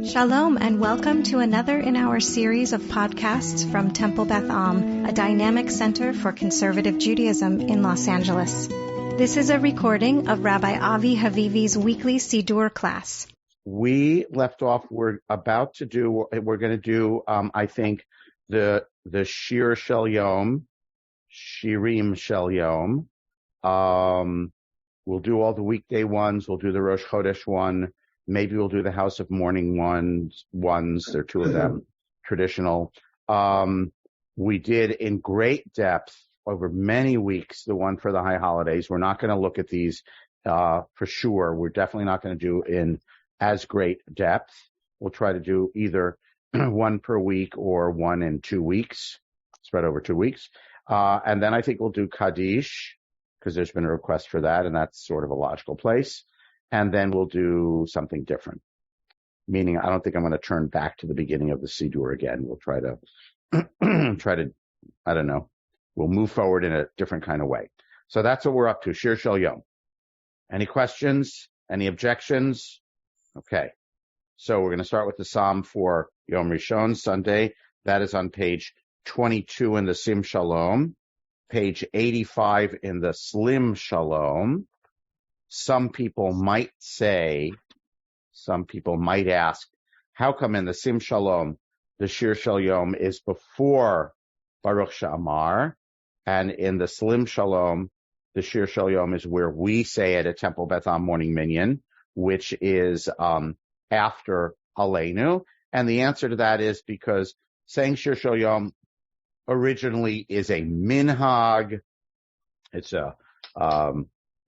Shalom and welcome to another in our series of podcasts from Temple Beth Am, a dynamic center for conservative Judaism in Los Angeles. This is a recording of Rabbi Avi Havivi's weekly Siddur class. We left off, we're going to do, I think, the Shir Shel Yom, Shirim Shel Yom. We'll do all the weekday ones. We'll do the Rosh Chodesh one. Maybe we'll do the House of Mourning ones. There are two of them, traditional. We did in great depth over many weeks the one for the high holidays. We're not going to look at these for sure. We're definitely not going to do in as great depth. We'll try to do either one per week or one in 2 weeks, spread over 2 weeks. And then I think we'll do Kaddish, because there's been a request for that, and that's sort of a logical place. And then we'll do something different, meaning I don't think I'm going to turn back to the beginning of the Siddur again. We'll try to, I don't know, we'll move forward in a different kind of way. So that's what we're up to, Shir Shel Yom. Any questions? Any objections? Okay. So we're going to start with the Psalm for Yom Rishon, Sunday. That is on page 22 in the Sim Shalom, page 85 in the Slim Shalom. Some people might ask, how come in the Sim Shalom, the Shir Shel Yom is before Baruch She'amar, and in the Slim Shalom, the Shir Shel Yom is where we say it at Temple Beth Am Morning Minyan, which is after Aleinu. And the answer to that is because saying Shir Shel Yom originally is a minhag. It's a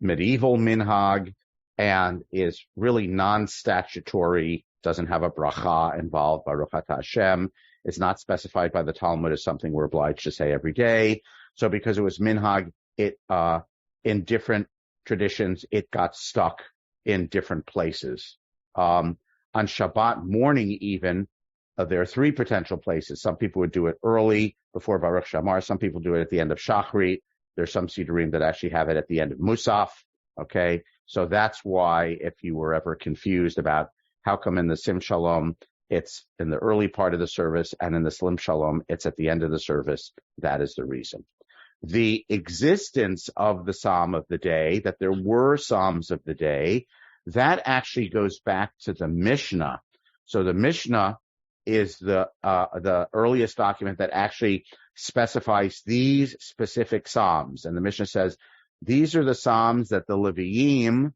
medieval minhag and is really non-statutory, doesn't have a bracha involved, Baruch Atah Hashem. It's not specified by the Talmud as something we're obliged to say every day. So because it was minhag, it in different traditions, it got stuck in different places. On Shabbat morning even, there are three potential places. Some people would do it early before Baruch She'amar. Some people do it at the end of Shachrit. There's some Siddurim that actually have it at the end of Musaf. Okay. So that's why if you were ever confused about how come in the Sim Shalom, it's in the early part of the service, and in the Slim Shalom, it's at the end of the service. That is the reason. The existence of the Psalm of the day, that there were Psalms of the day, that actually goes back to the Mishnah. So the Mishnah is the earliest document that actually specifies these specific Psalms. And the Mishnah says, these are the Psalms that the Leviim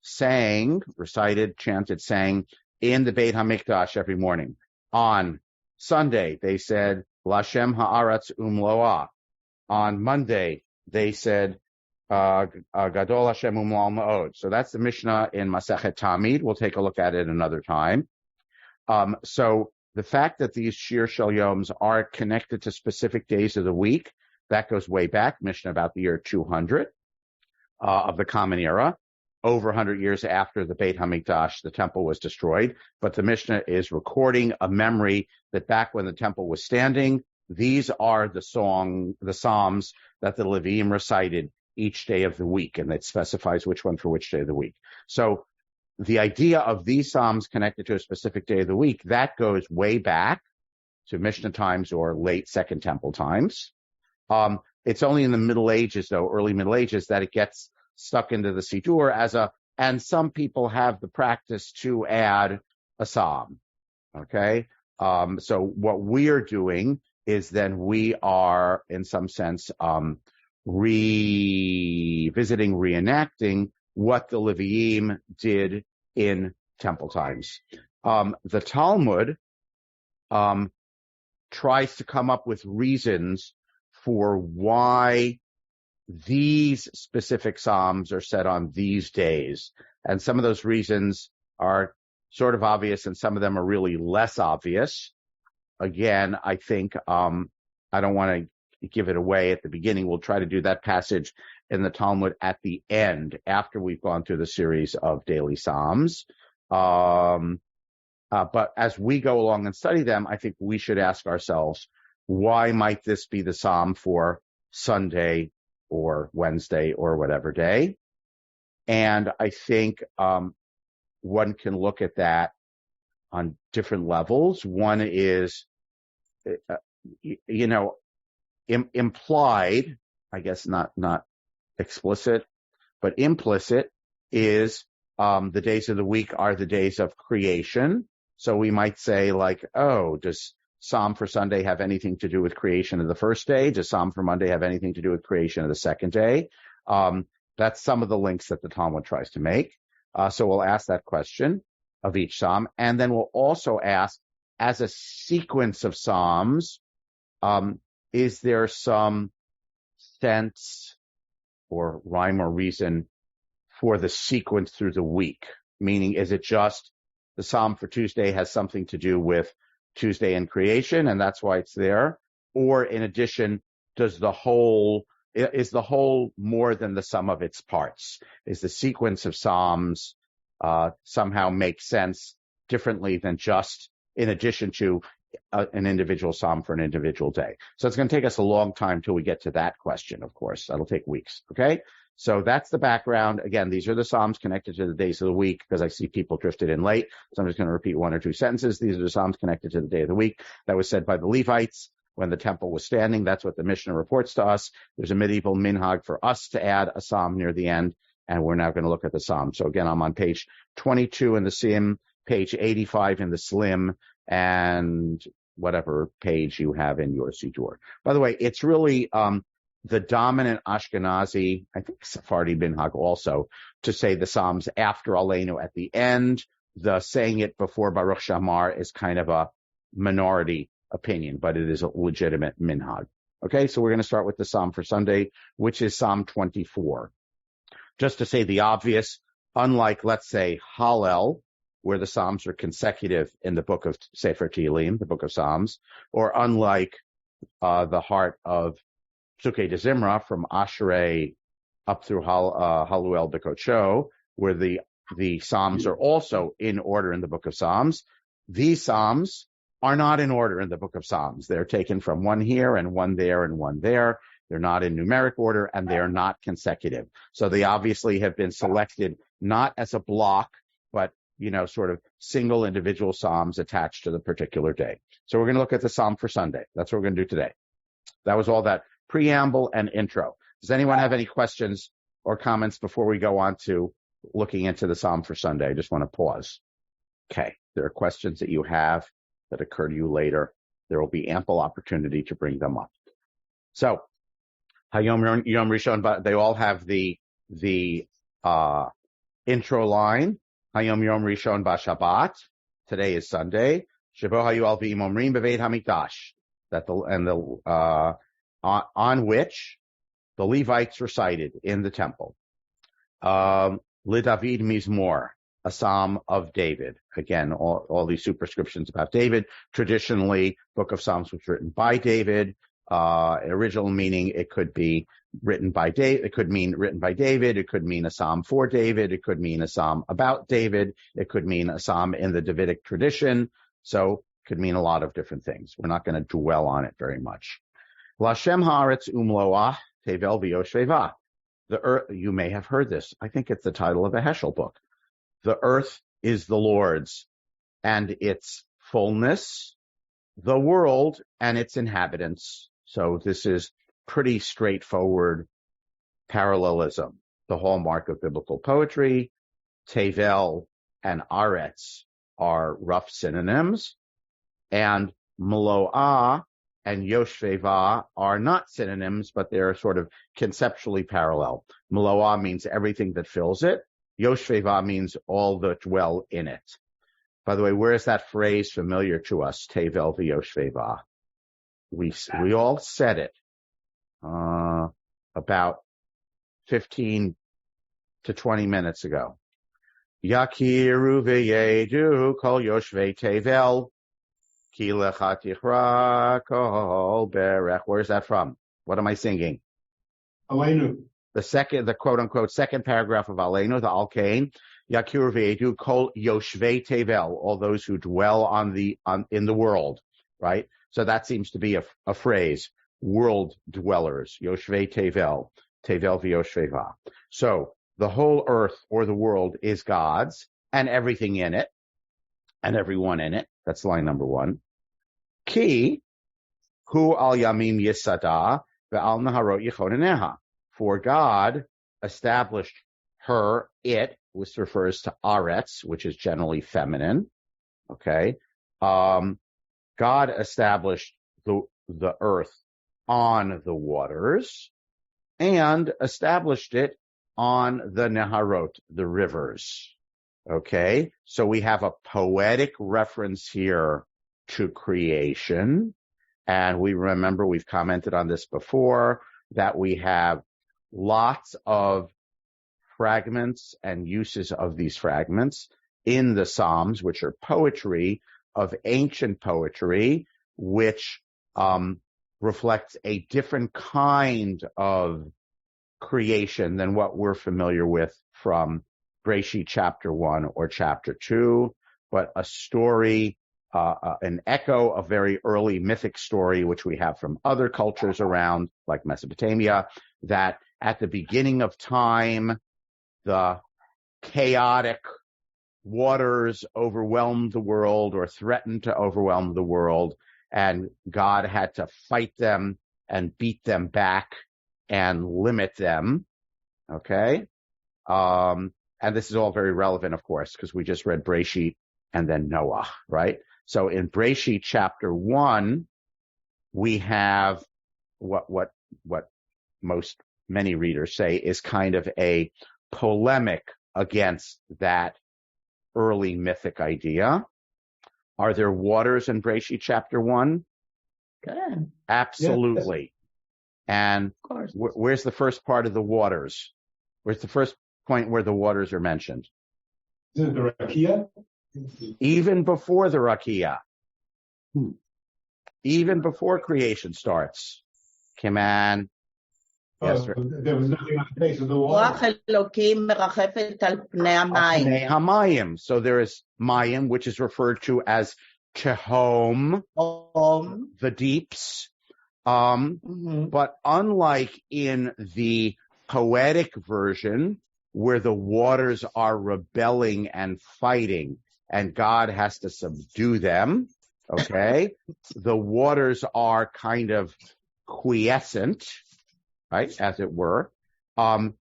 sang, recited, chanted, sang in the Beit HaMikdash every morning. On Sunday, they said, Lashem Haaretz Umloah. On Monday, they said, Gadol Hashem Umlal Ma'od. So that's the Mishnah in Masechet Tamid. We'll take a look at it another time. So the fact that these Shir Shel Yoms are connected to specific days of the week, that goes way back, Mishnah about the year 200 of the Common Era, over 100 years after the Beit HaMikdash, the temple was destroyed. But the Mishnah is recording a memory that back when the temple was standing, these are the Psalms that the Leviim recited each day of the week, and it specifies which one for which day of the week. So the idea of these Psalms connected to a specific day of the week, that goes way back to Mishnah times or late Second Temple times. It's only in the Middle Ages, though, early Middle Ages, that it gets stuck into the Siddur and some people have the practice to add a Psalm. Okay? So what we are doing is then we are, in some sense, revisiting, reenacting what the Leviim did in temple times. The Talmud tries to come up with reasons for why these specific Psalms are said on these days. And some of those reasons are sort of obvious, and some of them are really less obvious. Again, I think I don't want to give it away at the beginning. We'll try to do that passage in the Talmud at the end, after we've gone through the series of daily Psalms. But as we go along and study them, I think we should ask ourselves, why might this be the Psalm for Sunday or Wednesday or whatever day? And I think one can look at that different levels. One is, implied, I guess not explicit, but implicit is, the days of the week are the days of creation. So we might say like, oh, does Psalm for Sunday have anything to do with creation of the first day? Does Psalm for Monday have anything to do with creation of the second day? That's some of the links that the Talmud tries to make. So we'll ask that question of each Psalm. And then we'll also ask, as a sequence of Psalms, is there some sense or rhyme or reason for the sequence through the week? Meaning, is it just the Psalm for Tuesday has something to do with Tuesday and creation, and that's why it's there? Or in addition, is the whole more than the sum of its parts? Is the sequence of Psalms somehow make sense differently than just in addition to an individual Psalm for an individual day? So it's going to take us a long time till we get to that question, of course. That'll take weeks, okay? So that's the background. Again, these are the Psalms connected to the days of the week, because I see people drifted in late. So I'm just going to repeat one or two sentences. These are the Psalms connected to the day of the week that was said by the Levites when the temple was standing. That's what the Mishnah reports to us. There's a medieval minhag for us to add a Psalm near the end, and we're now going to look at the Psalm. So again, I'm on page 22 in the Sim, page 85 in the Slim, and whatever page you have in your Siddur. By the way, it's really the dominant Ashkenazi, I think Sephardi minhag also, to say the Psalms after Aleinu at the end. The saying it before Baruch Shamar is kind of a minority opinion, but it is a legitimate minhag. Okay, so we're going to start with the Psalm for Sunday, which is Psalm 24. Just to say the obvious, unlike, let's say, Hallel, where the Psalms are consecutive in the book of Sefer Tehillim, the book of Psalms, or unlike the heart of Psukei de Zimra from Ashrei up through Haluel B'Kodsho, where the Psalms are also in order in the book of Psalms. These Psalms are not in order in the book of Psalms. They're taken from one here and one there and one there. They're not in numeric order, and they're not consecutive. So they obviously have been selected not as a block, but sort of single individual Psalms attached to the particular day. So we're going to look at the Psalm for Sunday. That's what we're going to do today. That was all that preamble and intro. Does anyone have any questions or comments before we go on to looking into the Psalm for Sunday? I just want to pause. Okay. There are questions that you have that occur to you later. There will be ample opportunity to bring them up. So, Hayom Yom Rishon, but they all have the intro line. Hayom Yom Rishon B'Shabbat. Today is Sunday. Shebo Hayu Alvi'im Omrim B'Veit Hamikdash. On which the Levites recited in the temple. Lidavid Mizmor, a Psalm of David. Again, all these superscriptions about David. Traditionally, Book of Psalms was written by David. Original meaning, it could be written by David. It could mean written by David. It could mean a Psalm for David. It could mean a Psalm about David. It could mean a Psalm in the Davidic tradition. So it could mean a lot of different things. We're not going to dwell on it very much. Lashem haaretz umloah tevel v'yoshveva. The earth, you may have heard this. I think it's the title of a Heschel book. The earth is the Lord's and its fullness, the world and its inhabitants. So this is pretty straightforward parallelism. The hallmark of biblical poetry. Tevel and aretz are rough synonyms, and Mloah and Yoshveva are not synonyms, but they're sort of conceptually parallel. Mloah means everything that fills it. Yoshveva means all that dwell in it. By the way, where is that phrase familiar to us? Tevel v'Yoshveva. We all said it about 15 to 20 minutes ago. Yakiru v'yedu kol Yoshvei Tevel. Where's that from? What am I singing? Aleinu. The quote unquote second paragraph of Aleinu, the Alkain. Yakir ve'edu kol yoshvei tevel, all those who dwell in the world, right? So that seems to be a phrase, world dwellers, yoshvei tevel, tevel v'yoshveva. So the whole earth or the world is God's and everything in it. and everyone in it. That's line number 1. Ki hu al yamim yisada ve'al naharot yichoneneha. For God established it, which refers to aretz, which is generally feminine. Okay. God established the earth on the waters and established it on the neharot, the rivers. Okay. So we have a poetic reference here to creation. And we've commented on this before, that we have lots of fragments and uses of these fragments in the Psalms, which are poetry of ancient poetry, which reflects a different kind of creation than what we're familiar with from Breshit chapter 1 or chapter 2, but a story, an echo of very early mythic story, which we have from other cultures around, like Mesopotamia, that at the beginning of time, the chaotic waters overwhelmed the world or threatened to overwhelm the world, and God had to fight them and beat them back and limit them. Okay? And this is all very relevant, of course, because we just read Breshit and then Noah, right? So in Breshit chapter 1, we have what many readers say is kind of a polemic against that early mythic idea. Are there waters in Breshit chapter 1? Good. Absolutely. Yes. And of course. Where's the first part of the waters? Where's the first point where the waters are mentioned? Is it the Rakia? Even before the Rakia. Even before creation starts. Come on. Yes, sir. There was nothing on the face of the water. Hamayim. So there is Mayim, which is referred to as Tehom, the deeps. But unlike in the poetic version, where the waters are rebelling and fighting, and God has to subdue them, okay? The waters are kind of quiescent, right, as it were. And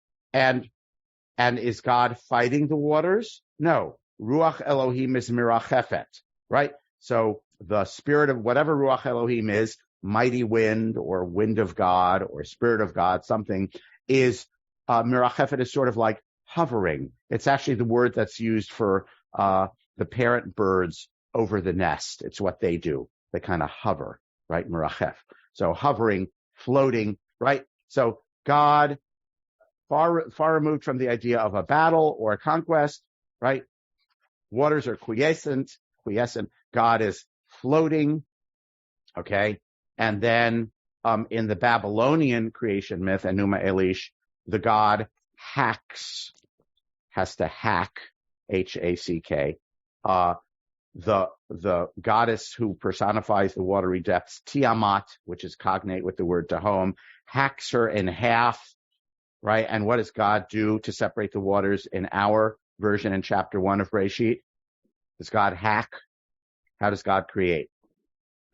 is God fighting the waters? No. Ruach Elohim is mirachefet, right? So the spirit of whatever Ruach Elohim is, mighty wind or wind of God or spirit of God, something, is mirachefet is sort of like hovering. It's actually the word that's used for the parent birds over the nest. It's what they do. They kind of hover, right? Mirachef. So hovering, floating, right? So God, far removed from the idea of a battle or a conquest, right? Waters are quiescent. God is floating, okay? And then in the Babylonian creation myth, Enuma Elish, the god has to hack, H-A-C-K. The goddess who personifies the watery depths, Tiamat, which is cognate with the word Tehom, hacks her in half, right? And what does God do to separate the waters in our version in chapter 1 of Breshit? Does God hack? How does God create?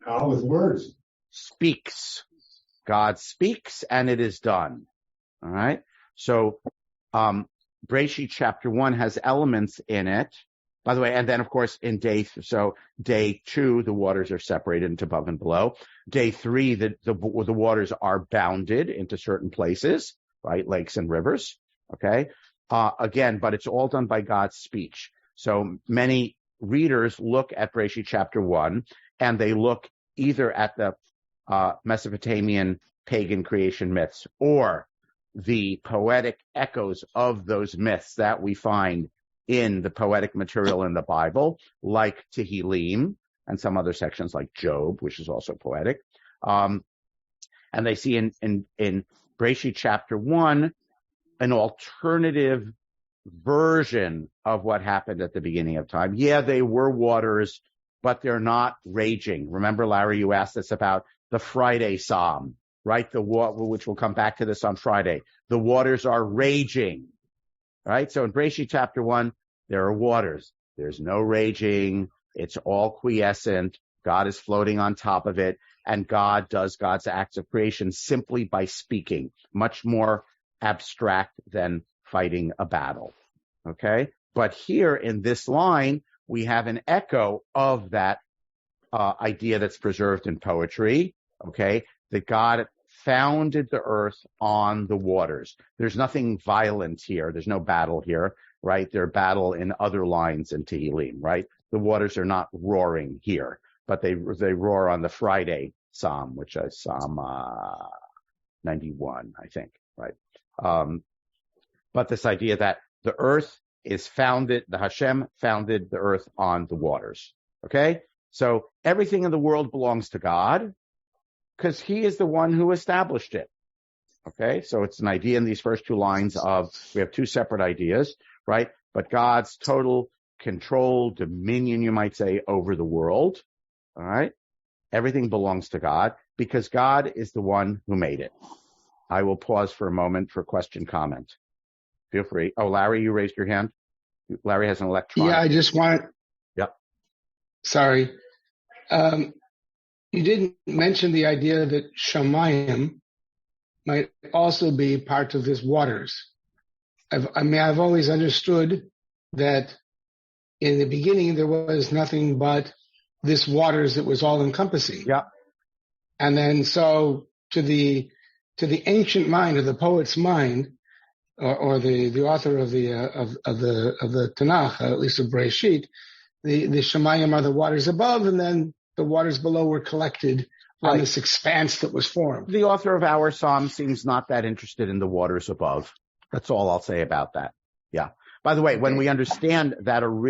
With words. Speaks. God speaks and it is done. All right? So, Breshit chapter 1 has elements in it. By the way, and then of course in day 2, the waters are separated into above and below. Day 3, the waters are bounded into certain places, right? Lakes and rivers. Okay. Again, but it's all done by God's speech. So many readers look at Breshit chapter 1 and they look either at the Mesopotamian pagan creation myths or the poetic echoes of those myths that we find in the poetic material in the Bible, like Tehillim and some other sections like Job, which is also poetic. And they see in Breshit chapter 1 an alternative version of what happened at the beginning of time. Yeah, they were waters, but they're not raging. Remember, Larry, you asked us about the Friday Psalm, right? Which we'll come back to this on Friday. The waters are raging, right? So in Breshit chapter 1, there are waters. There's no raging. It's all quiescent. God is floating on top of it, and God does God's acts of creation simply by speaking, much more abstract than fighting a battle. Okay? But here in this line, we have an echo of that idea that's preserved in poetry, okay? That God founded the earth on the waters. There's nothing violent here. There's no battle here, right? There's battle in other lines in Tehillim, right? The waters are not roaring here, but they roar on the Friday Psalm, which is Psalm 91, I think, right? But this idea that the earth is founded, the Hashem founded the earth on the waters, okay? So everything in the world belongs to God because he is the one who established it, okay? So it's an idea in these first two lines of, we have two separate ideas, right? But God's total control, dominion, you might say, over the world, all right? Everything belongs to God because God is the one who made it. I will pause for a moment for question, comment. Feel free. Oh, Larry, you raised your hand. Larry has an electronic. Yeah, I just want. Yep. Sorry. You didn't mention the idea that Shamayim might also be part of this waters. I've always understood that in the beginning there was nothing but this waters that was all encompassing. Yeah. And then so to the ancient mind, or the poet's mind, or the author of the Tanakh, at least of Bereshit, the Shemayim are the waters above, and then the waters below were collected on this expanse that was formed. The author of our psalm seems not that interested in the waters above. That's all I'll say about that. Yeah. By the way, when we understand that I'm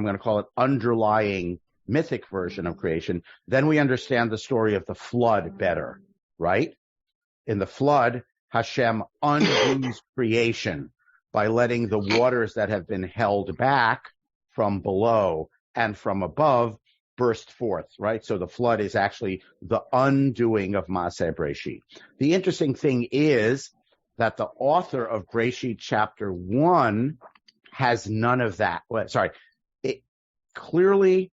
going to call it underlying mythic version of creation, then we understand the story of the flood better, right? In the flood, Hashem undoes creation by letting the waters that have been held back from below and from above burst forth, right? So the flood is actually the undoing of Maaseh Bereshit. The interesting thing is that the author of Bereshit chapter 1 has none of that. It clearly,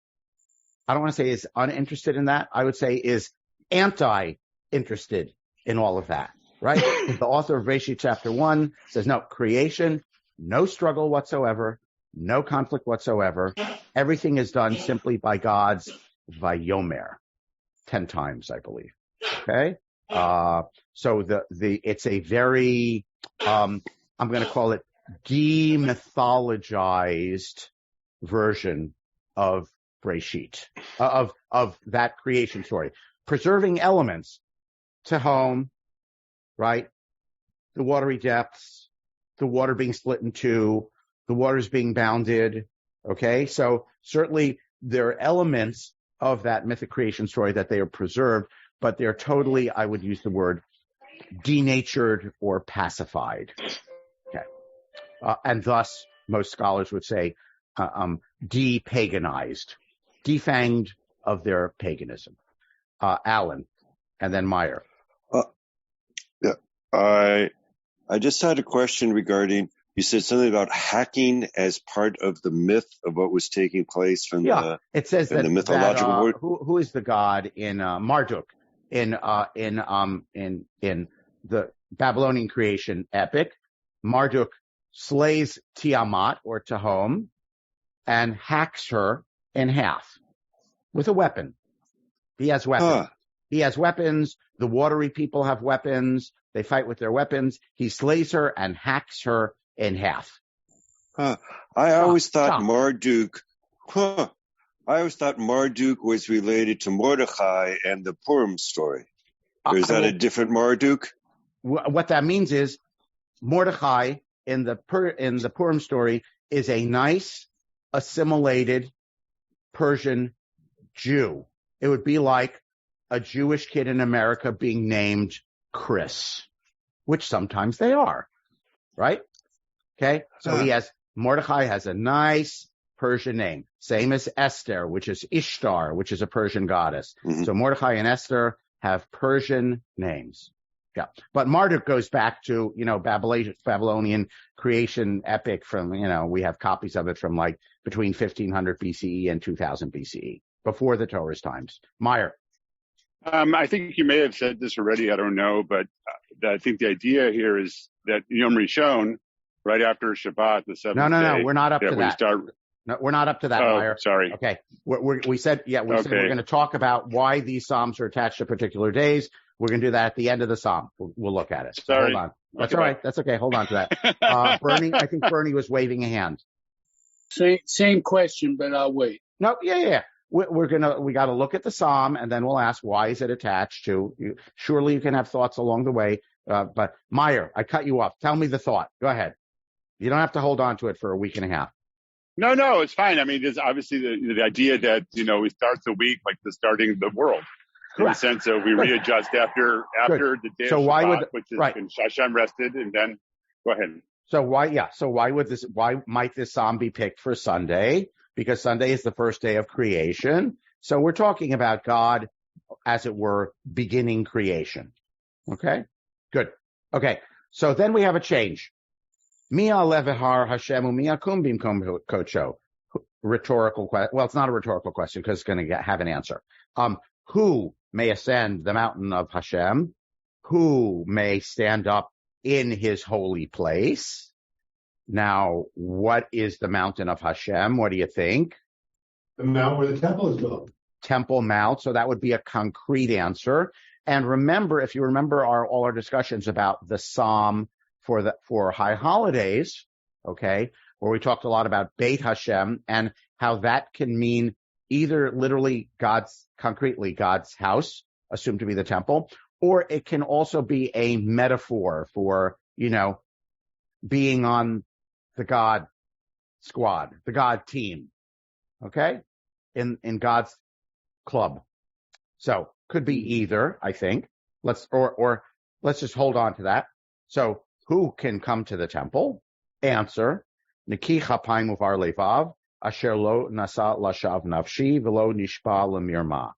I don't want to say is uninterested in that. I would say is anti-interested in all of that, right? The author of Bereshit chapter 1 says, no, creation, no struggle whatsoever, no conflict whatsoever. Everything is done simply by God's Vayomer, 10 times, I believe. Okay? So it's a very, I'm going to call it demythologized version of Bereshit, of that creation story. Preserving elements to home, right? The watery depths, the water being split in two, the waters being bounded, okay? So certainly there are elements of that mythic creation story that they are preserved, but they're totally, I would use the word, denatured or pacified, okay? And thus, most scholars would say, de-paganized, defanged of their paganism. Alan, and then Meyer. Yeah, I just had a question regarding, you said something about hacking as part of the myth of what was taking place from it says that the mythological word. Who is the god in Marduk in the Babylonian creation epic? Marduk slays Tiamat or Tahom and hacks her in half with a weapon. He has weapons. He has weapons. The watery people have weapons. They fight with their weapons. He slays her and hacks her in half. I always thought Marduk. I always thought Marduk was related to Mordechai and the Purim story. Or is that a different Marduk? What that means is Mordechai in the Purim story is a nice, assimilated Persian Jew. It would be like a Jewish kid in America being named Chris, which sometimes they are, right? Okay, so Mordechai has a nice Persian name, same as Esther, which is Ishtar, which is a Persian goddess. Mm-hmm. So Mordechai and Esther have Persian names. Yeah. But Marduk goes back to, Babylonian creation epic from, we have copies of it from like between 1500 BCE and 2000 BCE, before the Torah's times. Meyer. I think you may have said this already. I don't know, but I think the idea here is that Yom Rishon, right after Shabbat, the seventh day. No, we're not up to that. No, we're not up to that, Meyer. Sorry. Okay. We said we're going to talk about why these Psalms are attached to particular days. We're going to do that at the end of the Psalm. We'll look at it. So sorry. Hold on. That's all right. That's okay. Hold on to that. Bernie, I think Bernie was waving a hand. Same question, but I'll wait. No, yeah. We got to look at the Psalm, and then we'll ask, why is it attached to? Surely you can have thoughts along the way. But Meyer, I cut you off. Tell me the thought. Go ahead. You don't have to hold on to it for a week and a half. No, it's fine. I mean, there's obviously the idea that, we start the week like the starting of the world. Correct. In the sense of we readjust after the day of Shabbat, which is when Hashem rested, and then go ahead. So why might this Psalm be picked for Sunday? Because Sunday is the first day of creation. So we're talking about God, as it were, beginning creation. Okay? Good. Okay. So then we have a change. Mia levehar Hashem umia kum bimkom kocho. Rhetorical question. Well, it's not a rhetorical question because it's going to have an answer. Who may ascend the mountain of Hashem? Who may stand up in his holy place? Now, what is the mountain of Hashem? What do you think? The mount where the temple is built. Temple Mount. So that would be a concrete answer. And remember, if you remember all our discussions about the Psalm for high holidays, okay, where we talked a lot about Beit Hashem and how that can mean either literally concretely God's house, assumed to be the temple, or it can also be a metaphor for, being on the God squad, the God team, okay, in God's club. So could be either, I think. Let's just hold on to that. So who can come to the temple? Answer: Niki chapayim uvar levav, asher lo nasa lashav nafshi velo nishpa lemirma.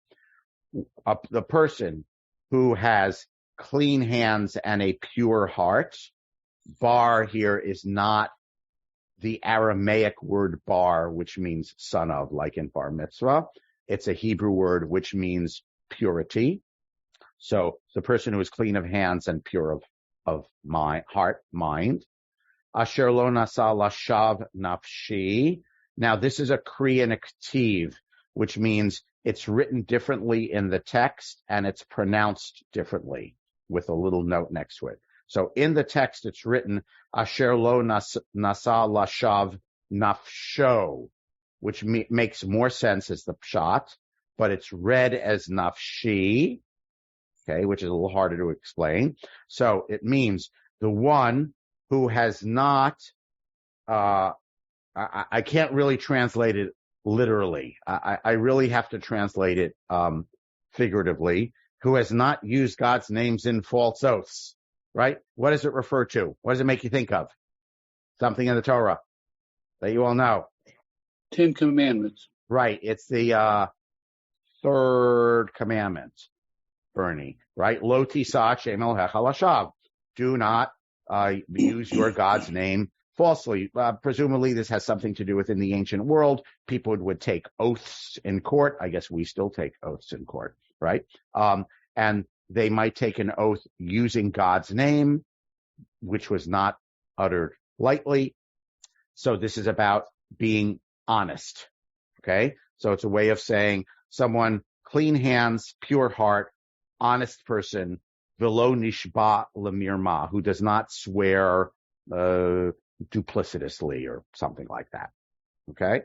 The person who has clean hands and a pure heart. Bar here is not the Aramaic word bar, which means son of, like in bar mitzvah. It's a Hebrew word which means purity. So the person who is clean of hands and pure of mind. Asher lo nasa lashav nafshi. Now this is a Kriyan Ktiv, which means it's written differently in the text and it's pronounced differently with a little note next to it. So in the text it's written Asher lo nasa lashav nafsho, which makes more sense as the pshat, but it's read as nafshi, okay, which is a little harder to explain. So it means the one who has not, I can't really translate it literally. I really have to translate it figuratively, who has not used God's names in false oaths, right? What does it refer to? What does it make you think of? Something in the Torah that you all know. 10 Commandments. Right. It's the third commandment, Bernie, right? Lo tisah Shem Elohecha lashav. Do not use your God's name falsely. Presumably this has something to do with in the ancient world. People would take oaths in court. I guess we still take oaths in court, right? And they might take an oath using God's name, which was not uttered lightly. So this is about being honest, okay? So it's a way of saying someone clean hands, pure heart, honest person, velo nishba lemirma, who does not swear duplicitously or something like that, okay?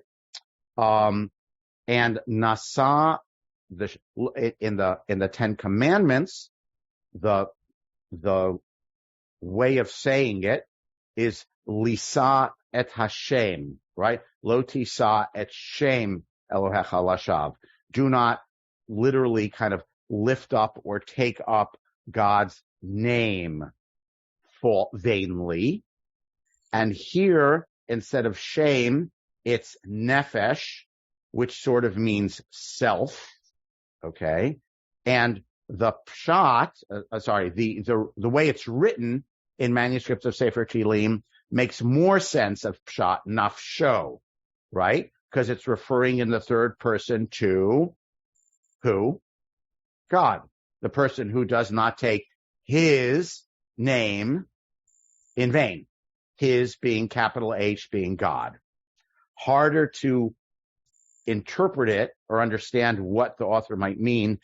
And nasa, in the 10 Commandments, the way of saying it is lisa et Hashem, right? Lo tisa et Shem Elohecha lashav. Do not literally kind of lift up or take up God's name vainly. And here, instead of shame, it's nefesh, which sort of means self, okay? And the pshat, the way it's written in manuscripts of Sefer Tehillim makes more sense of pshat, nafsho, right? Because it's referring in the third person to who? God, the person who does not take his name in vain. His being capital H, being God. Harder to interpret it or understand what the author might mean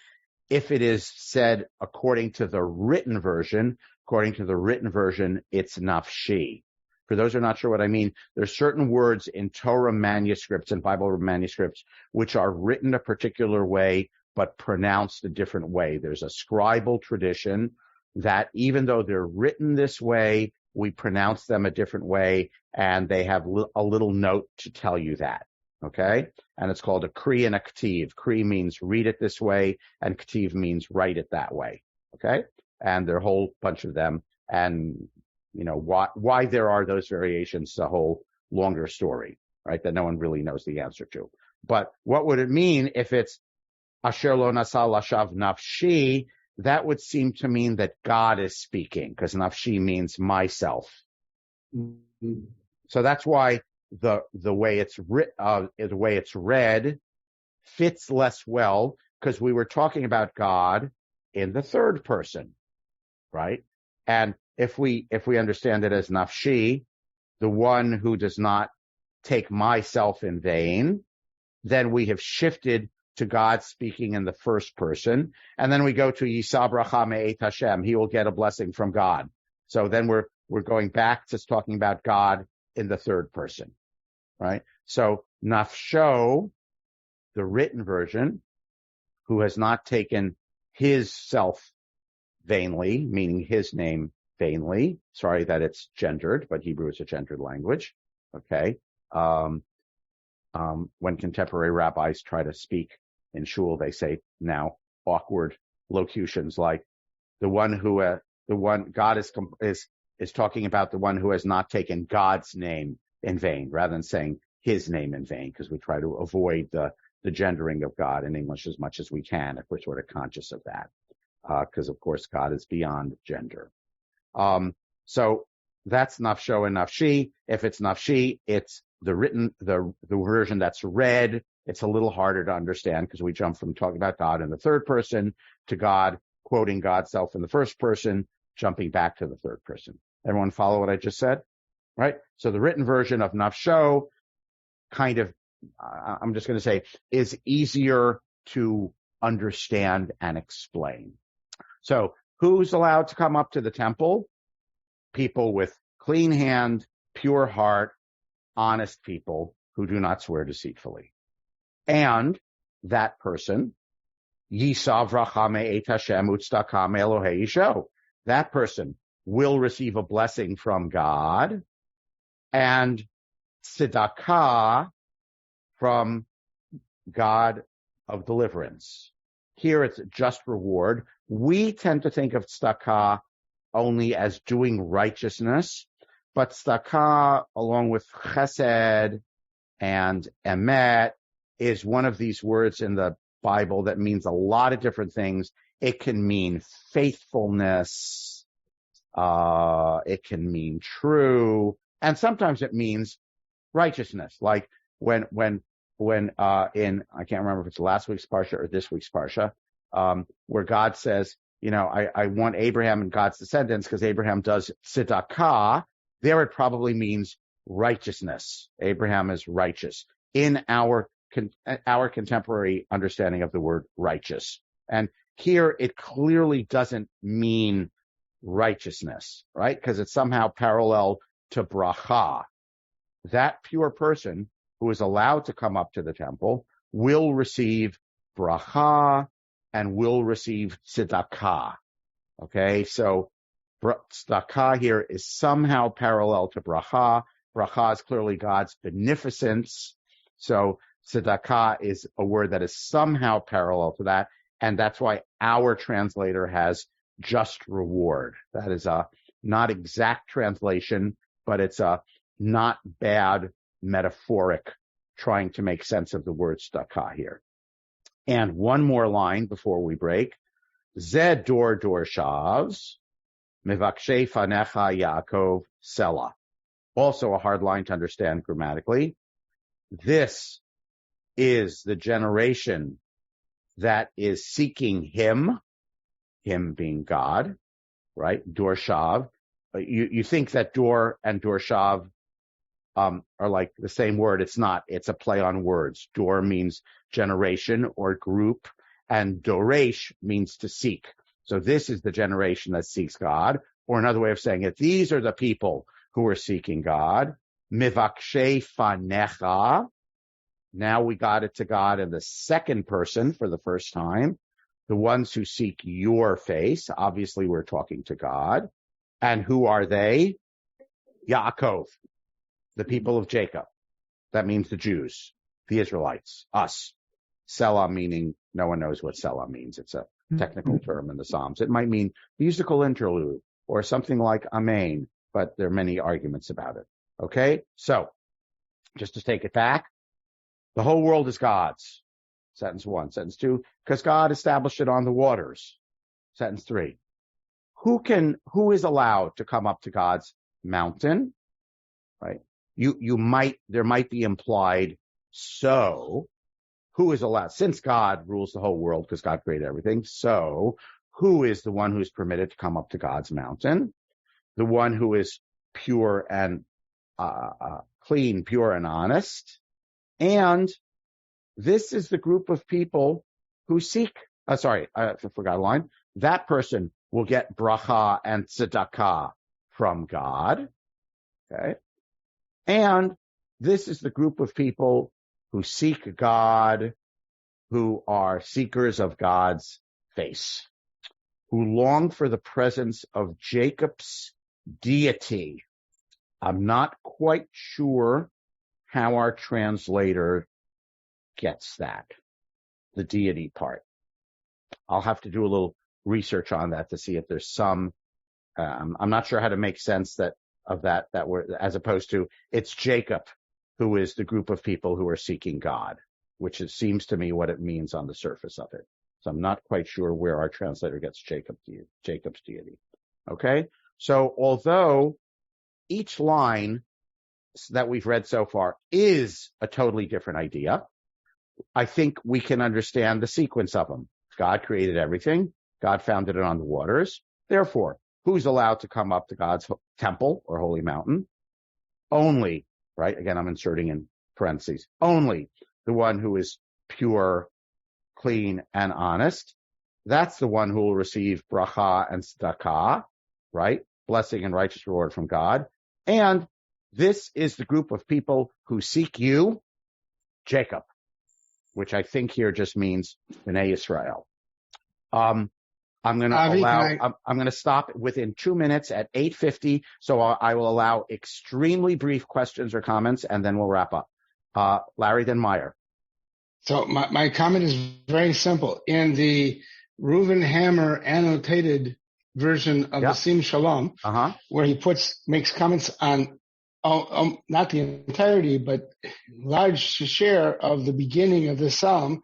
if it is said according to the written version. According to the written version, it's nafshi. For those who are not sure what I mean, there's certain words in Torah manuscripts and Bible manuscripts which are written a particular way but pronounced a different way. There's a scribal tradition that even though they're written this way, we pronounce them a different way, and they have a little note to tell you that, okay? And it's called a kri and a ktiv. Kri means read it this way, and ktiv means write it that way, okay? And there are a whole bunch of them, and you know why there are those variations is a whole longer story, right, that no one really knows the answer to. But what would it mean if it's asher lo nasa lashav nafshi? That would seem to mean that God is speaking, because nafshi means myself. Mm-hmm. So that's why the way it's read fits less well, because we were talking about God in the third person, right? And if we understand it as nafshi, the one who does not take myself in vain, then we have shifted to God speaking in the first person, and then we go to Yisa bracha me'et Hashem. He will get a blessing from God. So then we're going back to talking about God in the third person, right? So nafsho, the written version, who has not taken his self vainly, meaning his name vainly. Sorry that it's gendered, but Hebrew is a gendered language. Okay. When contemporary rabbis try to speak in shul, they say now awkward locutions like God is talking about the one who has not taken God's name in vain, rather than saying his name in vain, because we try to avoid the gendering of God in English as much as we can, if we're sort of conscious of that, because of course God is beyond gender. So that's nafsho and nafshi. If it's nafshi, it's the version that's read. It's a little harder to understand because we jump from talking about God in the third person to God quoting God's self in the first person, jumping back to the third person. Everyone follow what I just said? Right? So the written version of nafsho kind of, I'm just going to say, is easier to understand and explain. So who's allowed to come up to the temple? People with clean hand, pure heart, honest people who do not swear deceitfully. And that person, Yisav Racha Me'et Hashem Utzdaka Me'Elohei Yisho, that person will receive a blessing from God and tzedakah from God of deliverance. Here it's just reward. We tend to think of tzedakah only as doing righteousness, but tzedakah, along with chesed and emet, is one of these words in the Bible that means a lot of different things. It can mean faithfulness, it can mean true, and sometimes it means righteousness. Like when in, I can't remember if it's last week's parsha or this week's parsha, where God says, I want Abraham and God's descendants because Abraham does tzedakah. There it probably means righteousness. Abraham is righteous in our contemporary understanding of the word righteous. And here it clearly doesn't mean righteousness, right? Because it's somehow parallel to bracha. That pure person who is allowed to come up to the temple will receive bracha and will receive tzedakah. Okay, so tzedakah here is somehow parallel to bracha. Bracha is clearly God's beneficence. So tzedakah is a word that is somehow parallel to that, and that's why our translator has just reward. That is a not exact translation, but it's a not bad metaphoric trying to make sense of the word tzedakah here. And one more line before we break. Zed dor shavs, mivakshe fanecha Yaakov Sela. Also a hard line to understand grammatically. This is the generation that is seeking him being God, right? Dor shav. You think that dor and dor shav are like the same word. It's not. It's a play on words. Dor means generation or group, and doresh means to seek. So this is the generation that seeks God, or another way of saying it, these are the people who are seeking God. Mivakshe fanecha. Now we got it to God in the second person for the first time. The ones who seek your face. Obviously, we're talking to God. And who are they? Yaakov, the people of Jacob. That means the Jews, the Israelites, us. Selah meaning, no one knows what Selah means. It's a technical term in the Psalms. It might mean musical interlude or something like Amen, but there are many arguments about it. Okay? So, just to take it back, the whole world is God's. Sentence 1. Sentence 2, because God established it on the waters. Sentence 3. Who is allowed to come up to God's mountain? Right? There might be implied, so who is allowed? Since God rules the whole world because God created everything, so who is the one who's permitted to come up to God's mountain? The one who is pure and clean, pure and honest. And this is the group of people who seek, I forgot a line. That person will get bracha and tzedakah from God. Okay. And this is the group of people who seek God, who are seekers of God's face, who long for the presence of Jacob's deity. I'm not quite sure how our translator gets that, the deity part. I'll have to do a little research on that to see if there's some, I'm not sure how to make sense of that word, as opposed to it's Jacob who is the group of people who are seeking God, which it seems to me what it means on the surface of it. So I'm not quite sure where our translator gets Jacob's deity. Okay? So although each line that we've read so far is a totally different idea, I think we can understand the sequence of them. God created everything. God founded it on the waters. Therefore, who's allowed to come up to God's temple or holy mountain? Only, right? Again, I'm inserting in parentheses. Only the one who is pure, clean, and honest. That's the one who will receive bracha and tzedakah, right? Blessing and righteous reward from God. And this is the group of people who seek you, Jacob, which I think here just means Bnei Israel. I'm going to stop within 2 minutes at 8:50. So I will allow extremely brief questions or comments, and then we'll wrap up. Larry, then Meyer. So my comment is very simple. In the Reuven Hammer annotated version of the Sim Shalom, where he makes comments on not the entirety, but large share of the beginning of the psalm,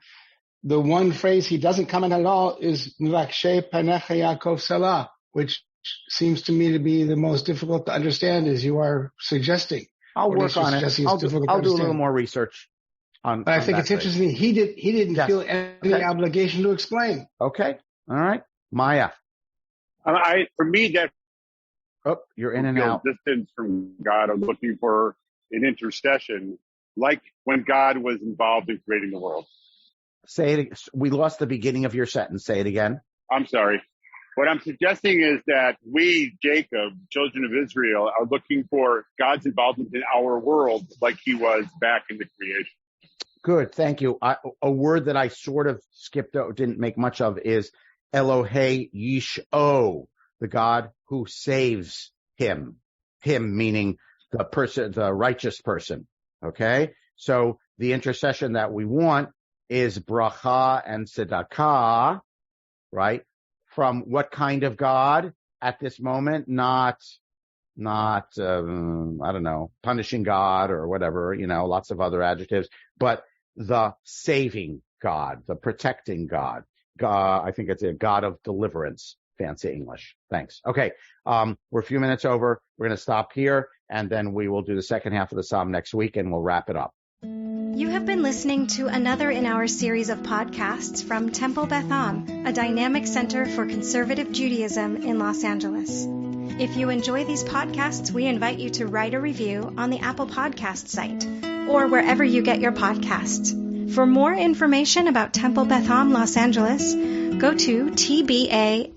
the one phrase he doesn't comment at all is Mivakshe Panecha Yaakov Sela, which seems to me to be the most difficult to understand, as you are suggesting. I'll work on it. I'll do a little more research on. But I think it's interesting. He didn't feel any obligation to explain. Okay. All right. Maya. For me, that. Oh, you're in and out. Distance from God. I'm looking for an intercession, like when God was involved in creating the world. Say it. We lost the beginning of your sentence. Say it again. I'm sorry. What I'm suggesting is that we, Jacob, children of Israel, are looking for God's involvement in our world like he was back in the creation. Good. Thank you. A word that I sort of skipped out, didn't make much of, is Elohei Yisho, the God who saves him. Him meaning the person, the righteous person. Okay? So the intercession that we want is bracha and tzedakah, right? From what kind of God at this moment? Not I don't know, punishing God or whatever, lots of other adjectives, but the saving God, the protecting God. I think it's a God of deliverance. Fancy English. Thanks. Okay. We're a few minutes over. We're going to stop here, and then we will do the second half of the Psalm next week, and we'll wrap it up. You have been listening to another in our series of podcasts from Temple Beth Am, a dynamic center for conservative Judaism in Los Angeles. If you enjoy these podcasts, we invite you to write a review on the Apple Podcast site or wherever you get your podcasts. For more information about Temple Beth Am Los Angeles, go to tbala.org.